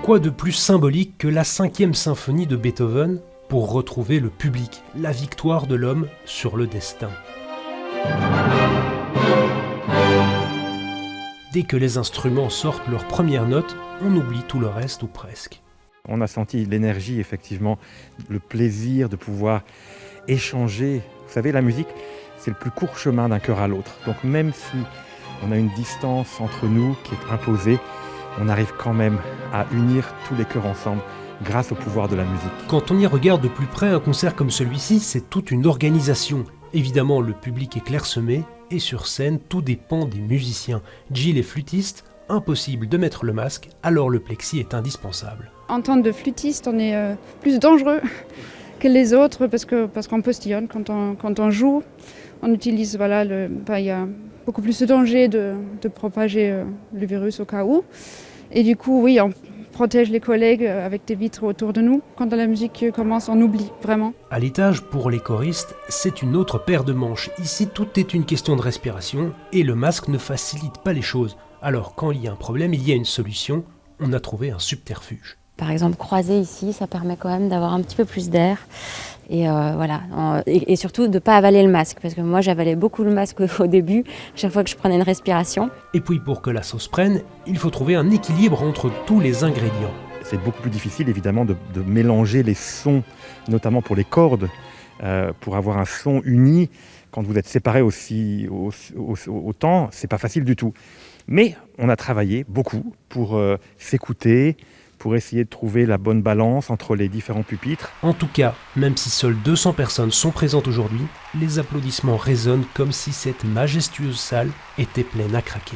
Quoi de plus symbolique que la 5e symphonie de Beethoven pour retrouver le public, la victoire de l'homme sur le destin. Dès que les instruments sortent leurs premières notes, on oublie tout le reste ou presque. On a senti l'énergie, effectivement, le plaisir de pouvoir échanger. Vous savez, la musique, c'est le plus court chemin d'un cœur à l'autre. Donc même si on a une distance entre nous qui est imposée, on arrive quand même à unir tous les cœurs ensemble grâce au pouvoir de la musique. Quand on y regarde de plus près, un concert comme celui-ci, c'est toute une organisation. Évidemment, le public est clairsemé et sur scène, tout dépend des musiciens. Gilles est flûtiste, impossible de mettre le masque, alors le plexi est indispensable. En tant que flûtiste, on est plus dangereux que les autres parce qu'on postillonne quand on joue. On utilise, il y a beaucoup plus de danger de propager le virus au cas où. Et du coup, oui, on protège les collègues avec des vitres autour de nous. Quand la musique commence, on oublie vraiment. À l'étage, pour les choristes, c'est une autre paire de manches. Ici, tout est une question de respiration et le masque ne facilite pas les choses. Alors, quand il y a un problème, il y a une solution. On a trouvé un subterfuge. Par exemple, croiser ici, ça permet quand même d'avoir un petit peu plus d'air. Et surtout de ne pas avaler le masque, parce que moi j'avalais beaucoup le masque au début, chaque fois que je prenais une respiration. Et puis pour que la sauce prenne, il faut trouver un équilibre entre tous les ingrédients. C'est beaucoup plus difficile évidemment de mélanger les sons, notamment pour les cordes, pour avoir un son uni. Quand vous êtes séparés autant, c'est pas facile du tout. Mais on a travaillé beaucoup pour s'écouter, pour essayer de trouver la bonne balance entre les différents pupitres. En tout cas, même si seules 200 personnes sont présentes aujourd'hui, les applaudissements résonnent comme si cette majestueuse salle était pleine à craquer.